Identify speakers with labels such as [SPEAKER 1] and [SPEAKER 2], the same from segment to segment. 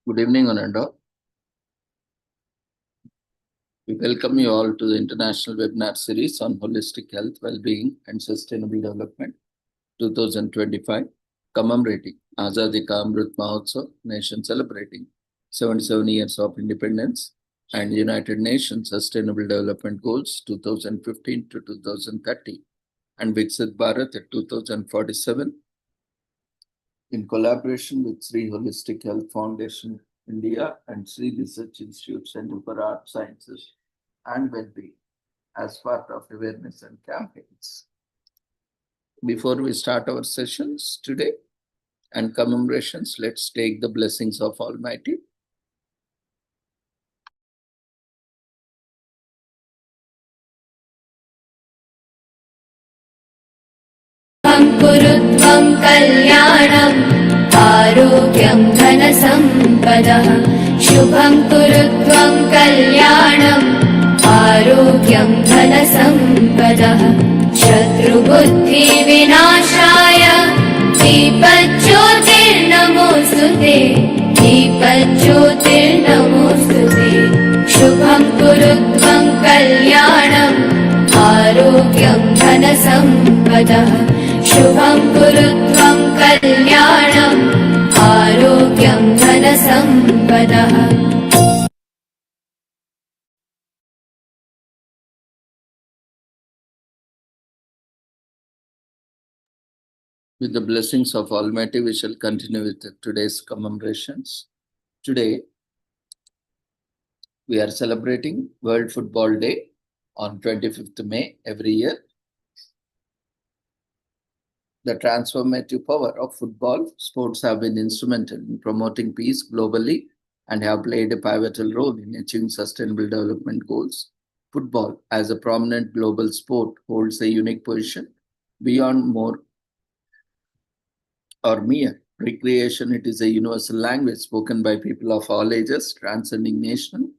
[SPEAKER 1] Good evening, Ananda. We welcome you all to the International Webinar Series on Holistic Health, Well-being and Sustainable Development 2025, commemorating Azadi Ka Amrit Mahotsav, nation celebrating 77 years of independence and United Nations Sustainable Development Goals 2015 to 2030 and Viksit Bharat at 2047 in collaboration with Sri Holistic Health Foundation India and Sri Research Institute Center for Art Sciences and Well-being as part of awareness and campaigns. Before we start our sessions today and commemorations, let's take the blessings of Almighty.
[SPEAKER 2] कुरुत्वं कल्याणम् आरोग्यं धनसम्पदः शुभं कुरुत्वं कल्याणम् आरोग्यं धनसम्पदः शत्रुबुद्धिविनाशाय दीपज्योतिर्नमोऽस्तुते दीपज्योतिर्नमोऽस्तुते शुभं कुरुत्वं कल्याणम् आरोग्यं धनसम्पदः शुभं कुरुत्वं कल्याणम् आरोग्यं धनसम्पदः
[SPEAKER 1] With the blessings of Almighty, we shall continue with today's commemorations. Today, we are celebrating World Football Day on 25th May every year. The transformative power of football sports have been instrumental in promoting peace globally and have played a pivotal role in achieving sustainable development goals. Football, as a prominent global sport, holds a unique position beyond more or mere recreation. It is a universal language spoken by people of all ages, transcending national,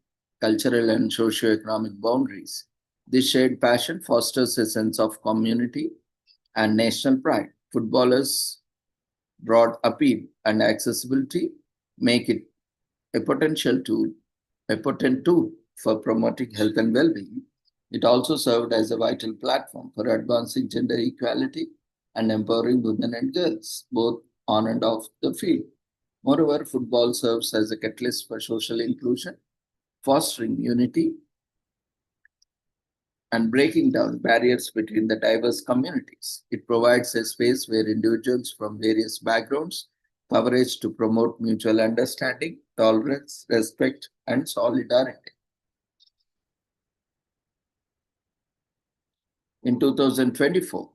[SPEAKER 1] cultural, and socio-economic boundaries. This shared passion fosters a sense of community and national pride. Footballers' broad appeal and accessibility make it a potent tool for promoting health and well-being. It also served as a vital platform for advancing gender equality and empowering women and girls, both on and off the field. Moreover, football serves as a catalyst for social inclusion, fostering unity and breaking down barriers between the diverse communities. It provides a space where individuals from various backgrounds coverage to promote mutual understanding, tolerance, respect, and solidarity. In 2024,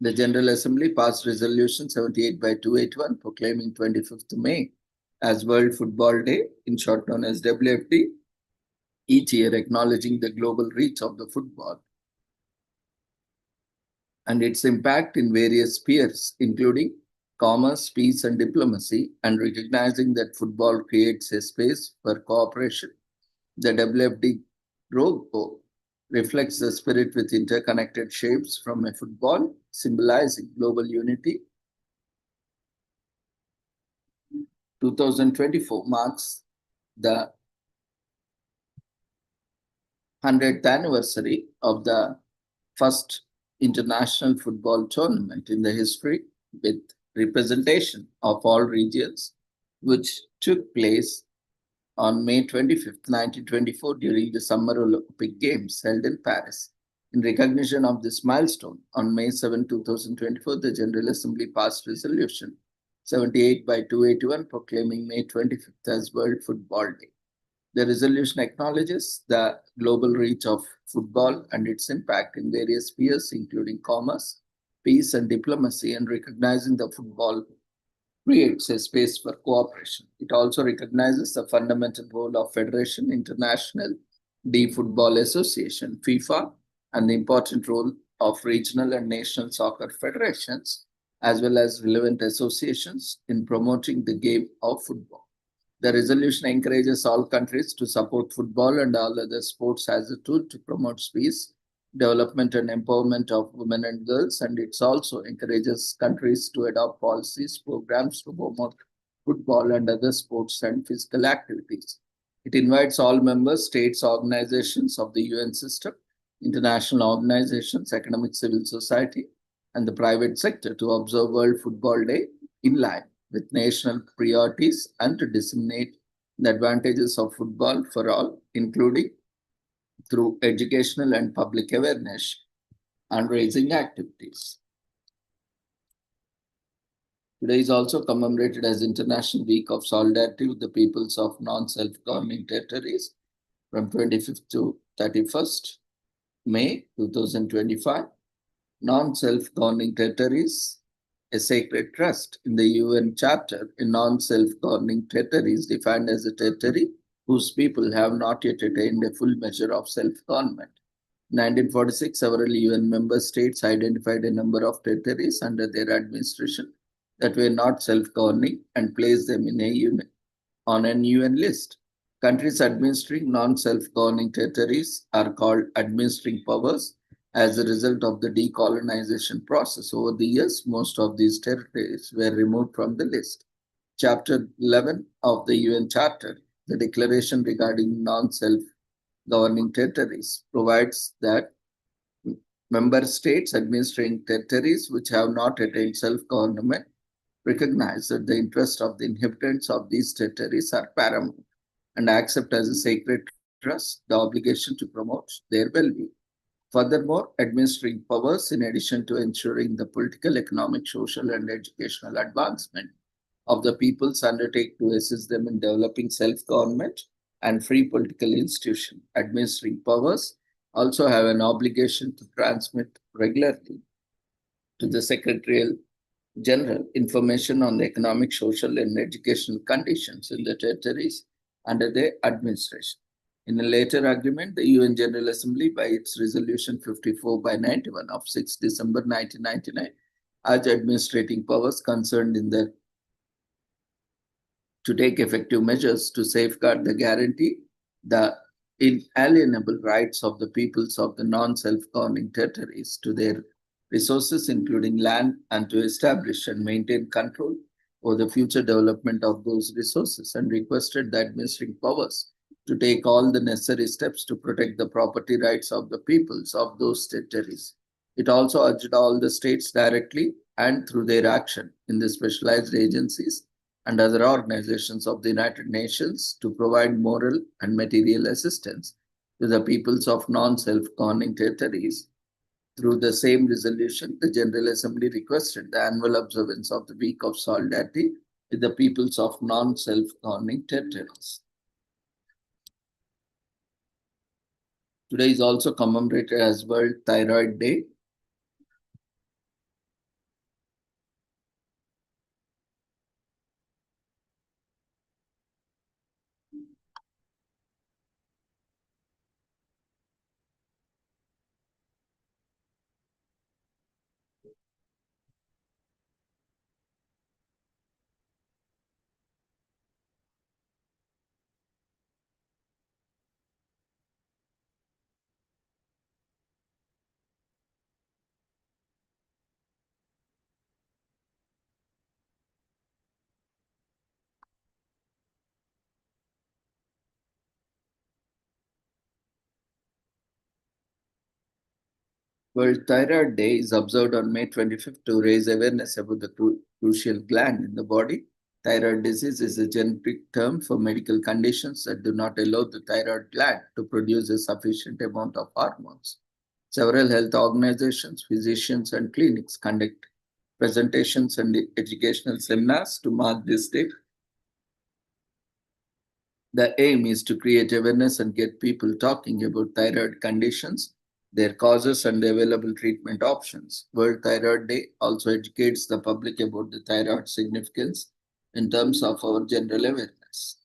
[SPEAKER 1] the General Assembly passed Resolution 78 by 281 proclaiming 25th May as World Football Day, in short known as WFD, each year acknowledging the global reach of the football and its impact in various spheres, including commerce, peace, and diplomacy, and recognizing that football creates a space for cooperation. The WFD logo reflects the spirit with interconnected shapes from a football, symbolizing global unity. 2024 marks the 100th anniversary of the first international football tournament in the history, with representation of all regions, which took place on May 25th, 1924, during the Summer Olympic Games held in Paris. In recognition of this milestone, on May 7, 2024, the General Assembly passed Resolution 78 by 281 proclaiming May 25th as World Football Day. The resolution acknowledges the global reach of football and its impact in various spheres, including commerce, peace, and diplomacy, and recognizing the football creates a space for cooperation. It also recognizes the fundamental role of Federation International de Football Association, FIFA, and the important role of regional and national soccer federations, as well as relevant associations in promoting the game of football. The resolution encourages all countries to support football and all other sports as a tool to promote peace, development, and empowerment of women and girls, and it also encourages countries to adopt policies, programs to football and other sports and physical activities. It invites all member states, organizations of the UN system, international organizations, academic civil society, and the private sector to observe World Football Day in line with national priorities and to disseminate the advantages of football for all, including through educational and public awareness and raising activities. Today is also commemorated as International Week of Solidarity with the peoples of non-self-governing territories from 25th to 31st May 2025. Non-self-governing territories, a sacred trust in the UN Charter in non-self-governing territories defined as a territory whose people have not yet attained a full measure of self-government. In 1946, several UN member states identified a number of territories under their administration that were not self-governing and placed them on an UN list. Countries administering non-self-governing territories are called administering powers. As a result of the decolonization process over the years, most of these territories were removed from the list. Chapter 11 of the UN Charter, the Declaration regarding non-self-governing territories, provides that member states administering territories which have not attained self-government recognize that the interests of the inhabitants of these territories are paramount and accept as a sacred trust the obligation to promote their well-being. Furthermore, administering powers, in addition to ensuring the political, economic, social, and educational advancement of the peoples, undertake to assist them in developing self-government and free political institutions. Administering powers also have an obligation to transmit regularly to the Secretarial General information on the economic, social, and educational conditions in the territories under their administration. In a later agreement, the UN General Assembly, by its Resolution 54/91 of 6 December 1999, urged administrating powers concerned in the to take effective measures to safeguard the guarantee the inalienable rights of the peoples of the non-self-governing territories to their resources, including land, and to establish and maintain control over the future development of those resources, and requested the administering powers to take all the necessary steps to protect the property rights of the peoples of those territories. It also urged all the states directly and through their action in the specialized agencies and other organizations of the United Nations to provide moral and material assistance to the peoples of non-self-governing territories. Through the same resolution, the General Assembly requested the annual observance of the Week of Solidarity with the peoples of non-self-governing territories. Today is also commemorated as World Thyroid Day. World Thyroid Day is observed on May 25th to raise awareness about the crucial gland in the body. Thyroid disease is a generic term for medical conditions that do not allow the thyroid gland to produce a sufficient amount of hormones. Several health organizations, physicians, and clinics conduct presentations and educational seminars to mark this day. The aim is to create awareness and get people talking about thyroid conditions, their causes, and the available treatment options. World Thyroid Day also educates the public about the thyroid significance in terms of our general awareness.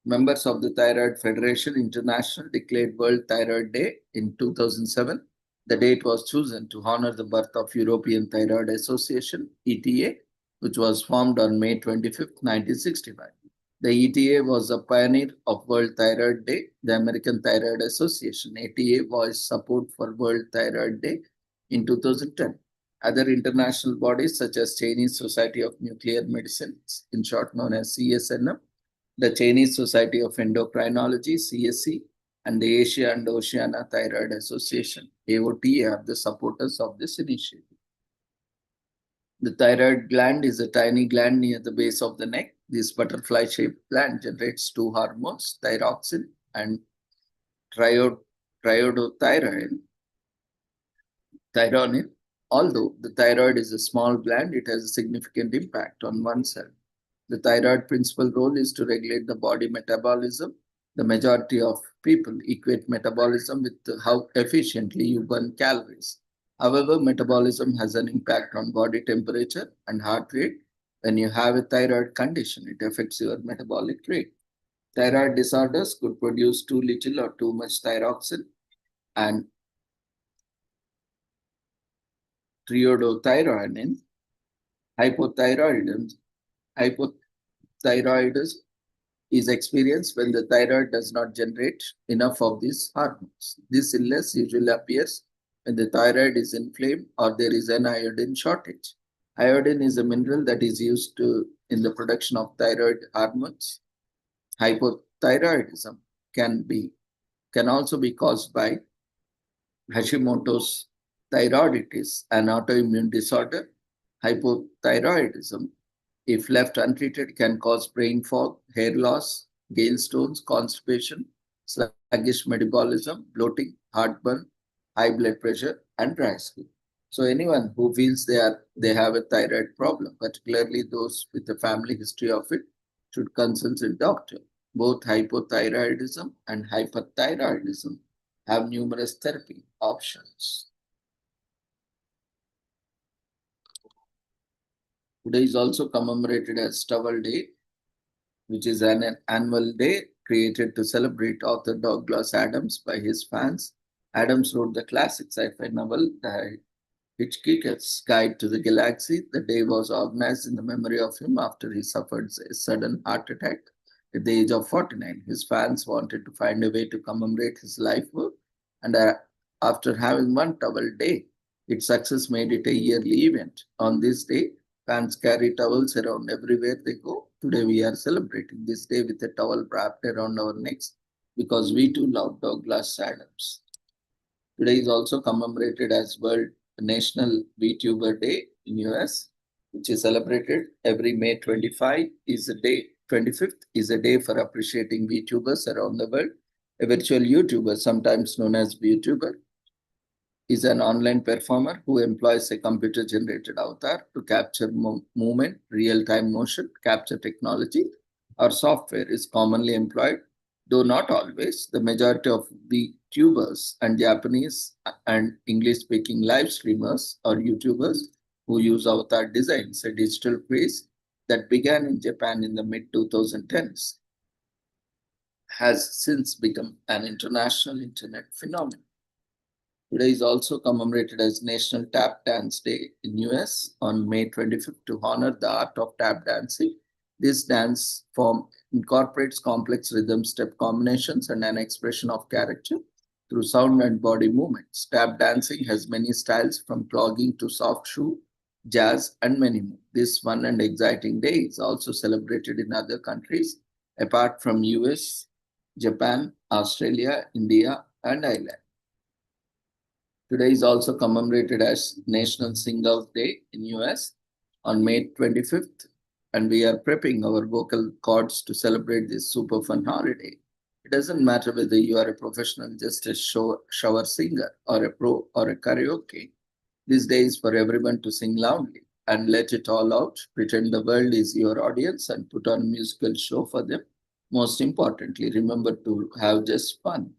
[SPEAKER 1] Members of the Thyroid Federation International declared World Thyroid Day in 2007. The date was chosen to honor the birth of European Thyroid Association, ETA, which was formed on May 25th, 1965. The ETA was a pioneer of World Thyroid Day. The American Thyroid Association, ATA, voiced support for World Thyroid Day in 2010. Other international bodies such as Chinese Society of Nuclear Medicine, in short known as CSNM, the Chinese Society of Endocrinology, CSC, and the Asia and Oceania Thyroid Association, AOT, are the supporters of this initiative. The thyroid gland is a tiny gland near the base of the neck. This butterfly-shaped gland generates two hormones, thyroxine and triiodothyronine. Although the thyroid is a small gland, it has a significant impact on one cell. The thyroid principal role is to regulate the body metabolism. The majority of people equate metabolism with how efficiently you burn calories. However, metabolism has an impact on body temperature and heart rate. When you have a thyroid condition, it affects your metabolic rate. Thyroid disorders could produce too little or too much thyroxine and triiodothyronine. Hypothyroidism is experienced when the thyroid does not generate enough of these hormones. This illness usually appears when the thyroid is inflamed or there is an iodine shortage. Iodine is a mineral that is used in the production of thyroid hormones. Hypothyroidism can also be caused by Hashimoto's thyroiditis, an autoimmune disorder. Hypothyroidism, if left untreated, can cause brain fog, hair loss, gallstones, constipation, sluggish metabolism, bloating, heartburn, high blood pressure, and dry skin. So anyone who feels they have a thyroid problem, particularly those with a family history of it, should consult a doctor. Both hypothyroidism and hyperthyroidism have numerous therapy options. Today is also commemorated as Towel Day, which is an annual day created to celebrate author Douglas Adams by his fans. Adams wrote the classic sci-fi novel, The Hitchhiker's Guide to the Galaxy. The day was organized in the memory of him after he suffered a sudden heart attack at the age of 49. His fans wanted to find a way to commemorate his life work, and after having one towel day, its success made it a yearly event. On this day, fans carry towels around everywhere they go. Today we are celebrating this day with a towel wrapped around our necks because we too love Douglas Adams. Today is also commemorated as World National VTuber Day in US, which is celebrated every May 25th is a day for appreciating VTubers around the world. A virtual YouTuber, sometimes known as VTuber, is an online performer who employs a computer-generated avatar to capture movement, real-time motion capture technology, or software is commonly employed, though not always. The majority of VTubers and Japanese and English-speaking live streamers or YouTubers who use avatar designs, a digital craze that began in Japan in the mid-2010s, has since become an international internet phenomenon. Today is also commemorated as National Tap Dance Day in US on May 25th to honor the art of tap dancing. This dance form incorporates complex rhythm step combinations and an expression of character through sound and body movements. Tap dancing has many styles from clogging to soft shoe, jazz, and many more. This fun and exciting day is also celebrated in other countries apart from US, Japan, Australia, India, and Ireland. Today is also commemorated as National Sing Out Day in US on May 25th, and we are prepping our vocal cords to celebrate this super fun holiday. It doesn't matter whether you are a professional, just a shower singer, or a pro or a karaoke. This day is for everyone to sing loudly and let it all out. Pretend the world is your audience and put on a musical show for them. Most importantly, remember to have just fun.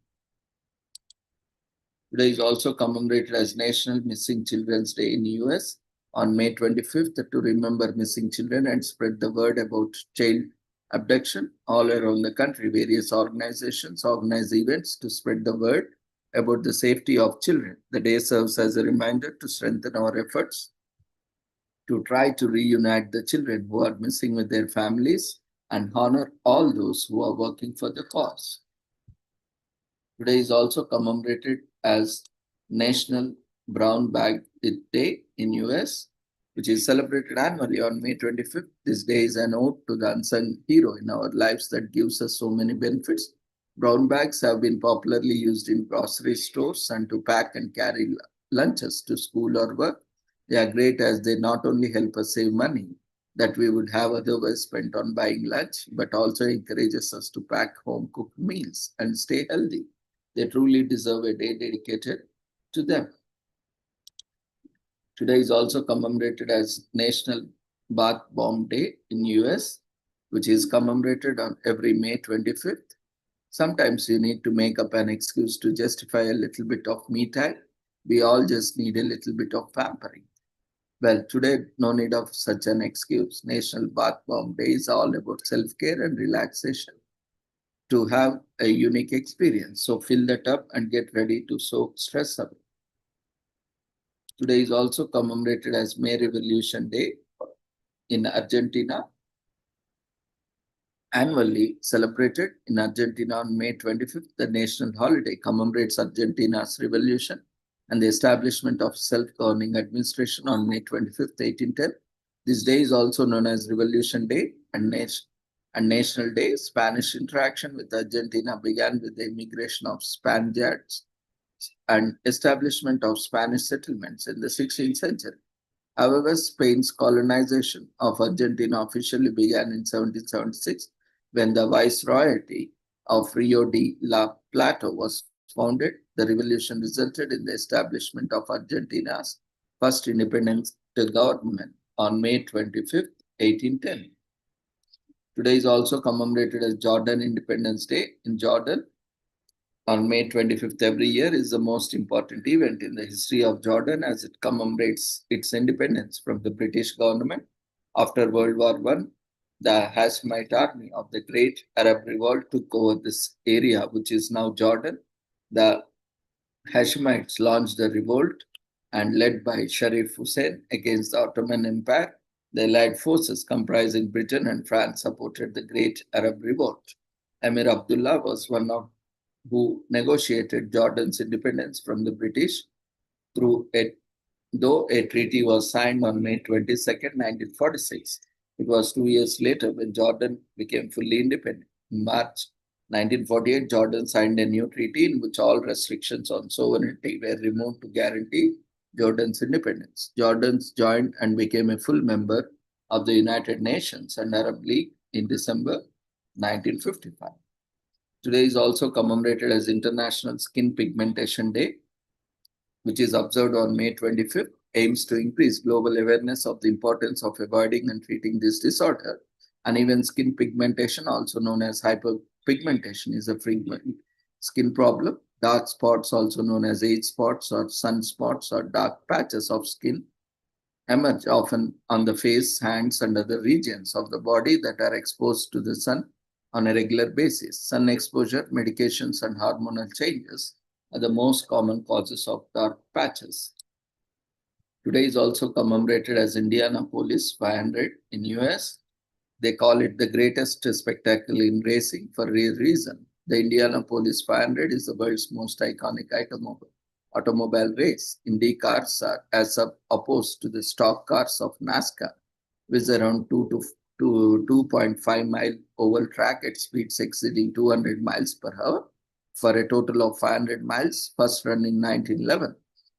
[SPEAKER 1] Today is also commemorated as National Missing Children's Day in the US on May 25th to remember missing children and spread the word about child abduction all around the country. Various organizations organize events to spread the word about the safety of children. The day serves as a reminder to strengthen our efforts to try to reunite the children who are missing with their families and honor all those who are working for the cause. Today is also commemorated as National Brown Bag Day in US, which is celebrated annually on May 25th. This day is an ode to the unsung hero in our lives that gives us so many benefits. Brown bags have been popularly used in grocery stores and to pack and carry lunches to school or work. They are great as they not only help us save money that we would have otherwise spent on buying lunch, but also encourages us to pack home cooked meals and stay healthy. They truly deserve a day dedicated to them. Today is also commemorated as National Bath Bomb Day in US, which is commemorated on every May 25th. Sometimes you need to make up an excuse to justify a little bit of me time. We all just need a little bit of pampering. Well, today, no need of such an excuse. National Bath Bomb Day is all about self-care and relaxation to have a unique experience. So fill that up and get ready to soak stress away. Today is also commemorated as May Revolution Day in Argentina. Annually celebrated in Argentina on May 25th, the national holiday commemorates Argentina's revolution and the establishment of self-governing administration on May 25th, 1810. This day is also known as Revolution Day and National Day. Spanish interaction with Argentina began with the immigration of Spaniards and establishment of Spanish settlements in the 16th century. However, Spain's colonization of Argentina officially began in 1776 when the Viceroyalty of Rio de la Plata was founded. The revolution resulted in the establishment of Argentina's first independent government on May 25th, 1810. Today is also commemorated as Jordan Independence Day. In Jordan, on May 25th every year is the most important event in the history of Jordan as it commemorates its independence from the British government. After World War I, the Hashemite army of the Great Arab Revolt took over this area, which is now Jordan. The Hashemites launched the revolt and led by Sharif Hussein against the Ottoman Empire. The Allied forces comprising Britain and France supported the Great Arab Revolt. Emir Abdullah was one of who negotiated Jordan's independence from the British though a treaty was signed on May 22nd, 1946. It was 2 years later when Jordan became fully independent. In March 1948, Jordan signed a new treaty in which all restrictions on sovereignty were removed to guarantee Jordan's independence. Jordan joined and became a full member of the United Nations and Arab League in December 1955. Today is also commemorated as International Skin Pigmentation Day, which is observed on May 25th, aims to increase global awareness of the importance of avoiding and treating this disorder. Uneven skin pigmentation, also known as hyperpigmentation, is a frequent skin problem. Dark spots, also known as age spots or sunspots or dark patches of skin, emerge often on the face, hands, and other regions of the body that are exposed to the sun on a regular basis. Sun exposure, medications, and hormonal changes are the most common causes of dark patches. Today is also commemorated as Indianapolis 500 in US. They call it the greatest spectacle in racing for a reason. The Indianapolis 500 is the world's most iconic automobile race. Indy cars are as opposed to the stock cars of NASCAR, with around 2.5 mile oval track at speeds exceeding 200 miles per hour for a total of 500 miles, first run in 1911.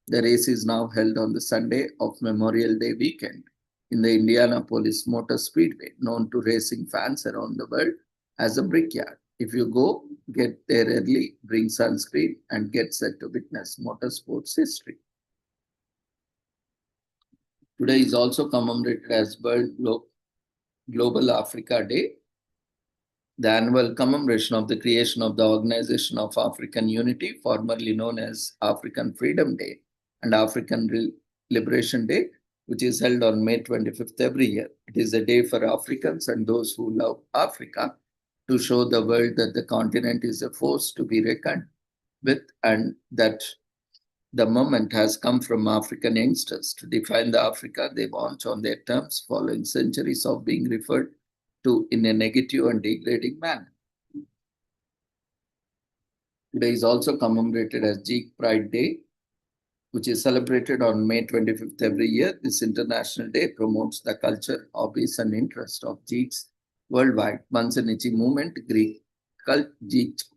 [SPEAKER 1] The race is now held on the Sunday of Memorial Day weekend in the Indianapolis Motor Speedway, known to racing fans around the world as a brickyard. If you go, get there early, bring sunscreen, and get set to witness motorsports history. Today is also commemorated as World Global Africa Day, the annual commemoration of the creation of the Organization of African Unity, formerly known as African Freedom Day and African Liberation Day, which is held on May 25th every year. It is a day for Africans and those who love Africa to show the world that the continent is a force to be reckoned with and that the moment has come from African youngsters to define the Africa they want on their terms following centuries of being referred to in a negative and degrading manner. Today is also commemorated as Sikh Pride Day. which is celebrated on May 25th every year. This international day promotes the culture, hobbies, and interest of Greeks worldwide. Manzanichi movement, Greek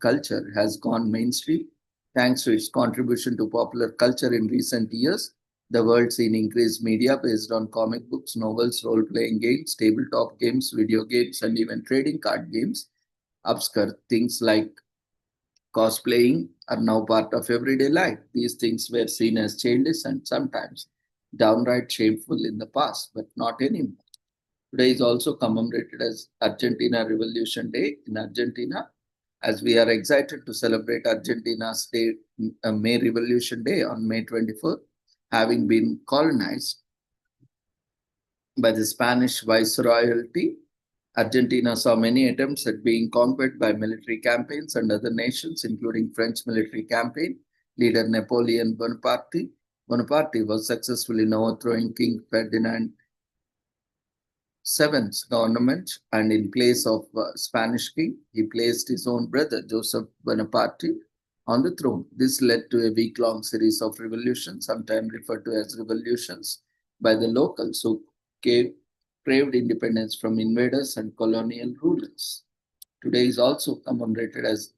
[SPEAKER 1] culture has gone mainstream thanks to its contribution to popular culture in recent years. The world seen increased media based on comic books, novels, role-playing games, tabletop games, video games, and even trading card games. Obscure things like cosplaying are now part of everyday life. These things were seen as childish and sometimes downright shameful in the past, but not anymore. Today is also commemorated as Argentina Revolution Day in Argentina, as we are excited to celebrate Argentina's Day, May Revolution Day on May 24th, having been colonized by the Spanish Viceroyalty. Argentina saw many attempts at being conquered by military campaigns and other nations, including French military campaign. Leader Napoleon Bonaparte. Bonaparte was successful in overthrowing King Ferdinand VII's government, and in place of Spanish king, he placed his own brother Joseph Bonaparte on the throne. This led to a week-long series of revolutions, sometimes referred to as revolutions, by the locals who craved independence from invaders and colonial rulers. Today is also commemorated as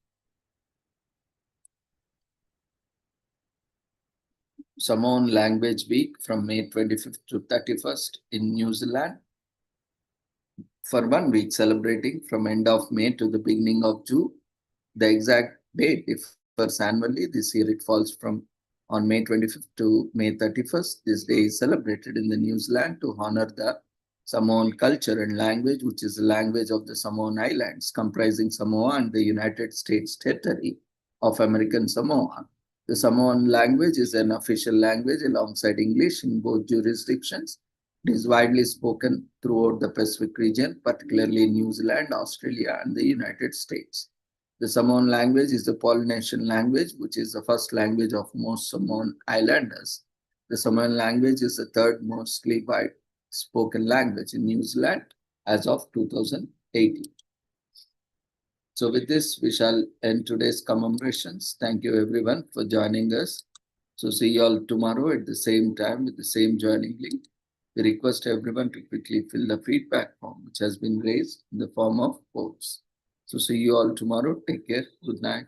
[SPEAKER 1] Samoan Language Week from May 25th to 31st in New Zealand. For 1 week, celebrating from end of May to the beginning of June. The exact date differs annually. This year it falls from on May 25th to May 31st. This day is celebrated in the New Zealand to honor the Samoan culture and language, which is the language of the Samoan Islands, comprising Samoa and the United States territory of American Samoa. The Samoan language is an official language alongside English in both jurisdictions. It is widely spoken throughout the Pacific region, particularly in New Zealand, Australia, and the United States. The Samoan language is the Polynesian language, which is the first language of most Samoan Islanders. The Samoan language is the third mostly spoken language in New Zealand as of 2018. So with this, we shall end today's commemorations. Thank you everyone for joining us. So see you all tomorrow at the same time with the same joining link. We request everyone to quickly fill the feedback form, which has been raised in the form of votes. So see you all tomorrow. Take care. Good night.